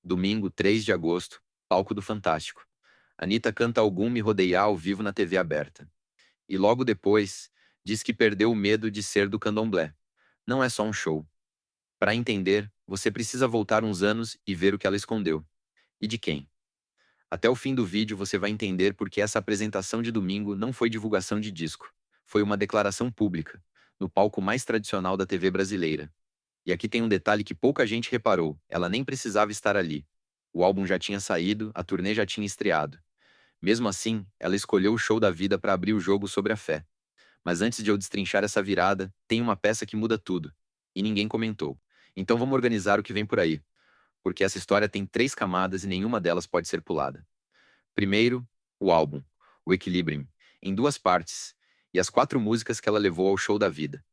Domingo, 3 de agosto, palco do Fantástico. Anitta canta Algum Me Rodeia ao vivo na TV aberta. E logo depois, diz que perdeu o medo de ser do candomblé. Não é só um show. Para entender, você precisa voltar uns anos e ver o que ela escondeu. E de quem. Até o fim do vídeo você vai entender por que essa apresentação de domingo não foi divulgação de disco. Foi uma declaração pública, no palco mais tradicional da TV brasileira. E aqui tem um detalhe que pouca gente reparou: ela nem precisava estar ali. O álbum já tinha saído, a turnê já tinha estreado. Mesmo assim, ela escolheu o show da vida para abrir o jogo sobre a fé. Mas antes de eu destrinchar essa virada, tem uma peça que muda tudo. E ninguém comentou. Então vamos organizar o que vem por aí. Porque essa história tem três camadas e nenhuma delas pode ser pulada. Primeiro, o álbum, o Equilibrium, em duas partes, e as quatro músicas que ela levou ao show da vida.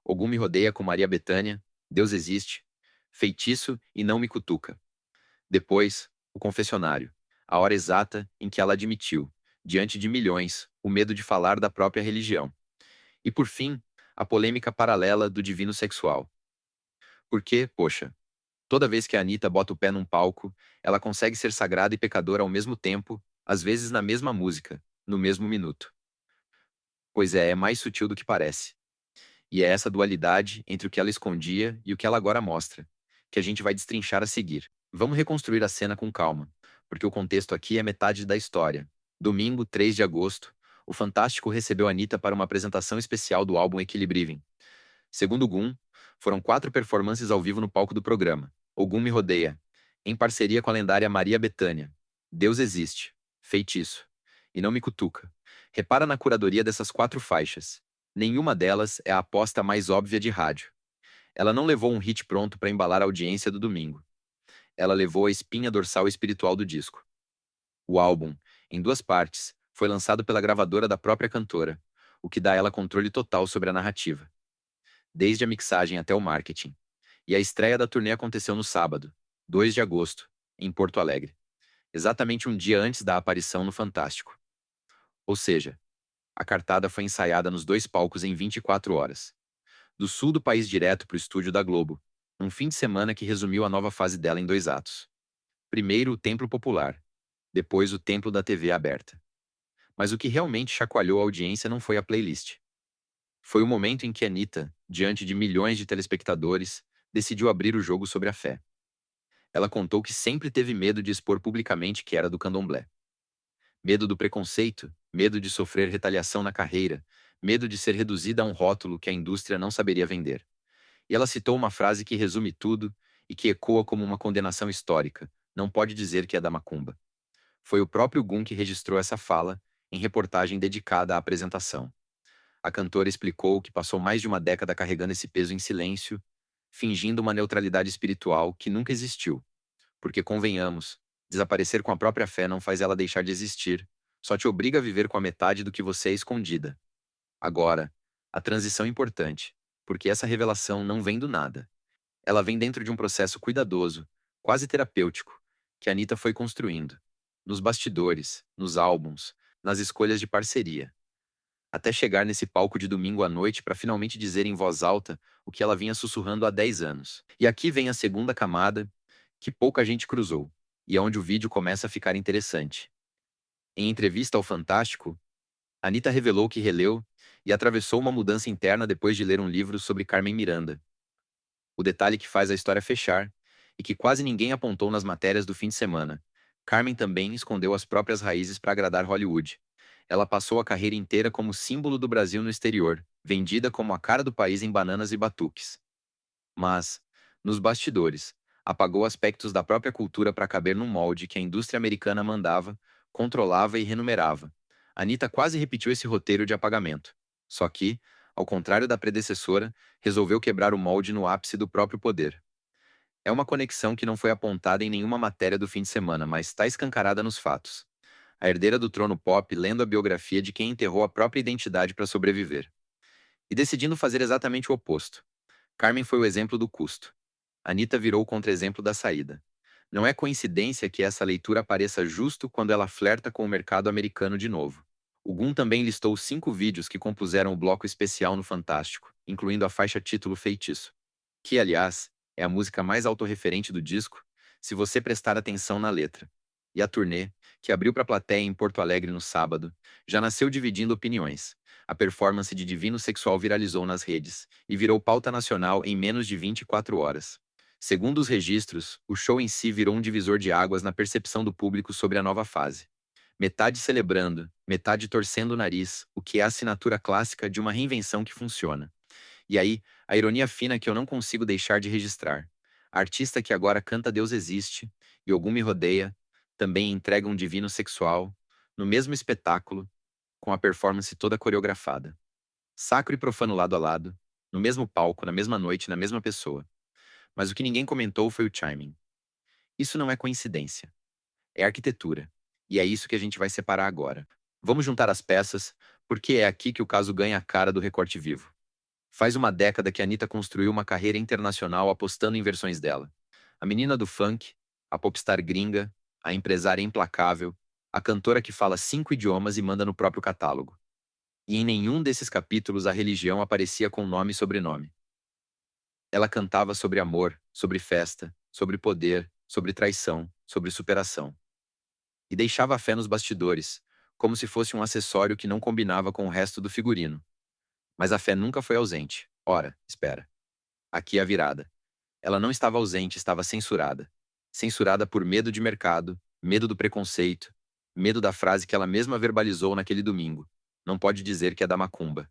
Ogum Me Rodeia com Maria Bethânia, Deus Existe, Feitiço e Não Me Cutuca. Depois, o confessionário, a hora exata em que ela admitiu, diante de milhões, o medo de falar da própria religião. E por fim, a polêmica paralela do divino sexual. Porque, poxa, toda vez que a Anitta bota o pé num palco, ela consegue ser sagrada e pecadora ao mesmo tempo, às vezes na mesma música, no mesmo minuto. Pois é mais sutil do que parece. E é essa dualidade entre o que ela escondia e o que ela agora mostra, que a gente vai destrinchar a seguir. Vamos reconstruir a cena com calma, porque o contexto aqui é metade da história. Domingo, 3 de agosto, o Fantástico recebeu a Anitta para uma apresentação especial do álbum Equilibrium. Segundo o Gum, foram 4 performances ao vivo no palco do programa. O Gum Me Rodeia, em parceria com a lendária Maria Bethânia. Deus Existe, Feitiço, e Não Me Cutuca. Repara na curadoria dessas 4 faixas. Nenhuma delas é a aposta mais óbvia de rádio. Ela não levou um hit pronto para embalar a audiência do domingo. Ela levou a espinha dorsal espiritual do disco. O álbum, em duas partes, foi lançado pela gravadora da própria cantora, o que dá a ela controle total sobre a narrativa, desde a mixagem até o marketing. E a estreia da turnê aconteceu no sábado, 2 de agosto, em Porto Alegre, exatamente um dia antes da aparição no Fantástico. Ou seja, a cartada foi ensaiada nos dois palcos em 24 horas. Do sul do país direto para o estúdio da Globo, um fim de semana que resumiu a nova fase dela em 2 atos. Primeiro o Templo Popular, depois o Templo da TV aberta. Mas o que realmente chacoalhou a audiência não foi a playlist. Foi o momento em que Anitta, diante de milhões de telespectadores, decidiu abrir o jogo sobre a fé. Ela contou que sempre teve medo de expor publicamente que era do candomblé. Medo do preconceito, medo de sofrer retaliação na carreira, medo de ser reduzida a um rótulo que a indústria não saberia vender. E ela citou uma frase que resume tudo e que ecoa como uma condenação histórica: não pode dizer que é da macumba. Foi o próprio Gun que registrou essa fala, em reportagem dedicada à apresentação. A cantora explicou que passou mais de uma década carregando esse peso em silêncio, fingindo uma neutralidade espiritual que nunca existiu. Porque, convenhamos, desaparecer com a própria fé não faz ela deixar de existir, só te obriga a viver com a metade do que você é escondida. Agora, a transição é importante, porque essa revelação não vem do nada. Ela vem dentro de um processo cuidadoso, quase terapêutico, que a Anitta foi construindo. Nos bastidores, nos álbuns, nas escolhas de parceria. Até chegar nesse palco de domingo à noite para finalmente dizer em voz alta o que ela vinha sussurrando há 10 anos. E aqui vem a segunda camada, que pouca gente cruzou, e é onde o vídeo começa a ficar interessante. Em entrevista ao Fantástico, Anitta revelou que releu e atravessou uma mudança interna depois de ler um livro sobre Carmen Miranda. O detalhe que faz a história fechar, e que quase ninguém apontou nas matérias do fim de semana. Carmen também escondeu as próprias raízes para agradar Hollywood. Ela passou a carreira inteira como símbolo do Brasil no exterior, vendida como a cara do país em bananas e batuques. Mas, nos bastidores, apagou aspectos da própria cultura para caber num molde que a indústria americana mandava, controlava e renumerava. Anitta quase repetiu esse roteiro de apagamento. Só que, ao contrário da predecessora, resolveu quebrar o molde no ápice do próprio poder. É uma conexão que não foi apontada em nenhuma matéria do fim de semana, mas está escancarada nos fatos. A herdeira do trono pop lendo a biografia de quem enterrou a própria identidade para sobreviver. E decidindo fazer exatamente o oposto. Carmen foi o exemplo do custo. Anitta virou o contra-exemplo da saída. Não é coincidência que essa leitura apareça justo quando ela flerta com o mercado americano de novo. O Gun também listou 5 vídeos que compuseram o bloco especial no Fantástico, incluindo a faixa título Feitiço, que, aliás, é a música mais autorreferente do disco, se você prestar atenção na letra. E a turnê, que abriu para a plateia em Porto Alegre no sábado, já nasceu dividindo opiniões. A performance de Divino Sexual viralizou nas redes e virou pauta nacional em menos de 24 horas. Segundo os registros, o show em si virou um divisor de águas na percepção do público sobre a nova fase. Metade celebrando, metade torcendo o nariz, o que é a assinatura clássica de uma reinvenção que funciona. E aí, a ironia fina que eu não consigo deixar de registrar. A artista que agora canta Deus Existe e Ogum Me Rodeia também entrega um divino sexual no mesmo espetáculo, com a performance toda coreografada. Sacro e profano lado a lado, no mesmo palco, na mesma noite, na mesma pessoa. Mas o que ninguém comentou foi o timing. Isso não é coincidência. É arquitetura. E é isso que a gente vai separar agora. Vamos juntar as peças, porque é aqui que o caso ganha a cara do recorte vivo. Faz uma década que a Anitta construiu uma carreira internacional apostando em versões dela. A menina do funk, a popstar gringa, a empresária implacável, a cantora que fala 5 idiomas e manda no próprio catálogo. E em nenhum desses capítulos a religião aparecia com nome e sobrenome. Ela cantava sobre amor, sobre festa, sobre poder, sobre traição, sobre superação. E deixava a fé nos bastidores, como se fosse um acessório que não combinava com o resto do figurino. Mas a fé nunca foi ausente. Ora, espera. Aqui é a virada. Ela não estava ausente, estava censurada. Censurada por medo de mercado, medo do preconceito, medo da frase que ela mesma verbalizou naquele domingo. Não pode dizer que é da macumba.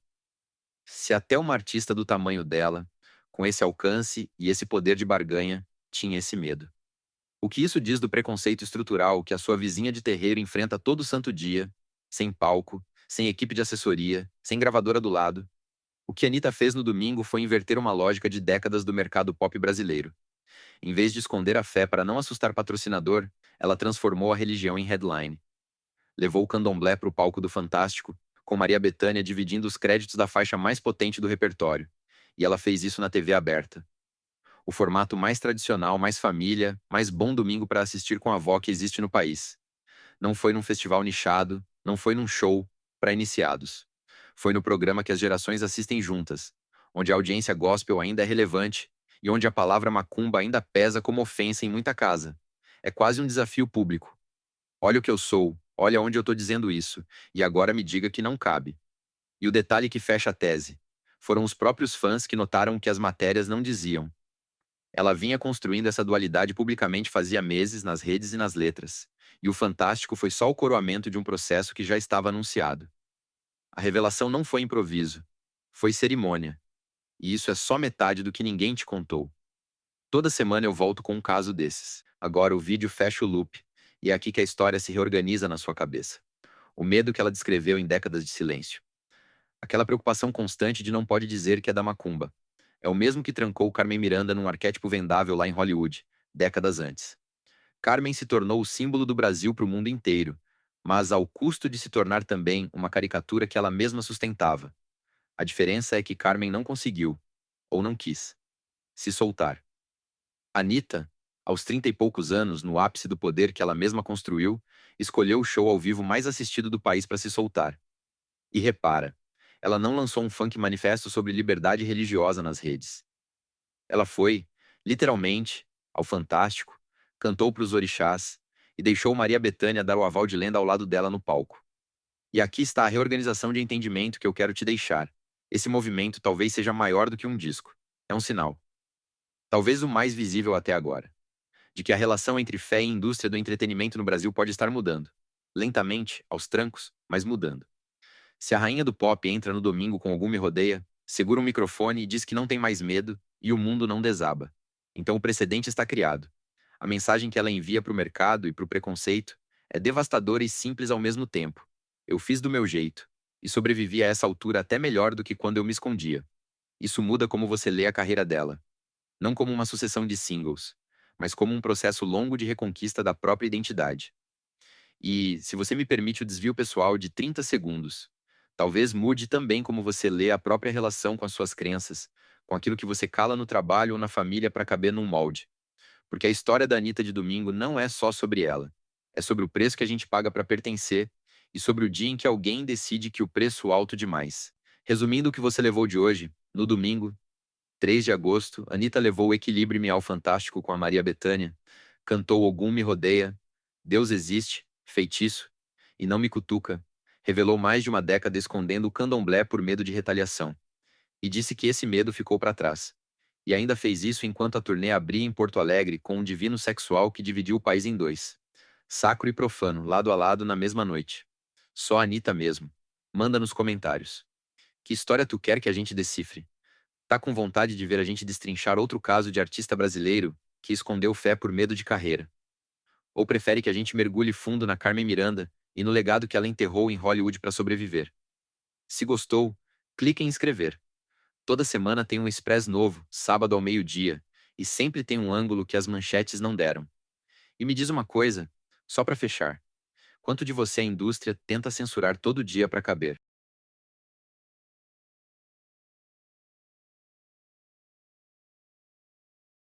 Se até uma artista do tamanho dela, com esse alcance e esse poder de barganha, tinha esse medo. O que isso diz do preconceito estrutural que a sua vizinha de terreiro enfrenta todo santo dia, sem palco, sem equipe de assessoria, sem gravadora do lado? O que a Anitta fez no domingo foi inverter uma lógica de décadas do mercado pop brasileiro. Em vez de esconder a fé para não assustar patrocinador, ela transformou a religião em headline. Levou o candomblé para o palco do Fantástico, com Maria Bethânia dividindo os créditos da faixa mais potente do repertório. E ela fez isso na TV aberta. O formato mais tradicional, mais família, mais bom domingo para assistir com a avó que existe no país. Não foi num festival nichado, não foi num show para iniciados. Foi no programa que as gerações assistem juntas, onde a audiência gospel ainda é relevante e onde a palavra macumba ainda pesa como ofensa em muita casa. É quase um desafio público. Olha o que eu sou, olha onde eu estou dizendo isso, e agora me diga que não cabe. E o detalhe que fecha a tese. Foram os próprios fãs que notaram o que as matérias não diziam. Ela vinha construindo essa dualidade publicamente fazia meses nas redes e nas letras. E o Fantástico foi só o coroamento de um processo que já estava anunciado. A revelação não foi improviso. Foi cerimônia. E isso é só metade do que ninguém te contou. Toda semana eu volto com um caso desses. Agora o vídeo fecha o loop. E é aqui que a história se reorganiza na sua cabeça. O medo que ela descreveu em décadas de silêncio. Aquela preocupação constante de não pode dizer que é da macumba. É o mesmo que trancou Carmen Miranda num arquétipo vendável lá em Hollywood, décadas antes. Carmen se tornou o símbolo do Brasil para o mundo inteiro, mas ao custo de se tornar também uma caricatura que ela mesma sustentava. A diferença é que Carmen não conseguiu, ou não quis, se soltar. Anitta, aos 30 e poucos anos, no ápice do poder que ela mesma construiu, escolheu o show ao vivo mais assistido do país para se soltar. E repara, ela não lançou um funk manifesto sobre liberdade religiosa nas redes. Ela foi, literalmente, ao Fantástico, cantou para os orixás e deixou Maria Bethânia dar o aval de lenda ao lado dela no palco. E aqui está a reorganização de entendimento que eu quero te deixar. Esse movimento talvez seja maior do que um disco. É um sinal. Talvez o mais visível até agora. De que a relação entre fé e indústria do entretenimento no Brasil pode estar mudando. Lentamente, aos trancos, mas mudando. Se a rainha do pop entra no domingo com algum me rodeia, segura um microfone e diz que não tem mais medo e o mundo não desaba. Então o precedente está criado. A mensagem que ela envia para o mercado e para o preconceito é devastadora e simples ao mesmo tempo. Eu fiz do meu jeito e sobrevivi a essa altura até melhor do que quando eu me escondia. Isso muda como você lê a carreira dela. Não como uma sucessão de singles, mas como um processo longo de reconquista da própria identidade. E, se você me permite o desvio pessoal de 30 segundos, talvez mude também como você lê a própria relação com as suas crenças, com aquilo que você cala no trabalho ou na família para caber num molde. Porque a história da Anitta de domingo não é só sobre ela. É sobre o preço que a gente paga para pertencer e sobre o dia em que alguém decide que o preço é alto demais. Resumindo o que você levou de hoje, no domingo, 3 de agosto, Anitta levou o Equilibre-me ao Fantástico com a Maria Bethânia, Cantou Ogum me rodeia, Deus existe, feitiço, e não me cutuca. Revelou mais de uma década escondendo o candomblé por medo de retaliação. E disse que esse medo ficou para trás. E ainda fez isso enquanto a turnê abria em Porto Alegre com um divino sexual que dividiu o país em dois. Sacro e profano, lado a lado na mesma noite. Só a Anitta mesmo. Manda nos comentários. Que história tu quer que a gente decifre? Tá com vontade de ver a gente destrinchar outro caso de artista brasileiro que escondeu fé por medo de carreira? Ou prefere que a gente mergulhe fundo na Carmen Miranda e no legado que ela enterrou em Hollywood para sobreviver? Se gostou, clique em inscrever. Toda semana tem um Express novo, sábado ao meio-dia, e sempre tem um ângulo que as manchetes não deram. E me diz uma coisa, só para fechar: quanto de você a indústria tenta censurar todo dia para caber?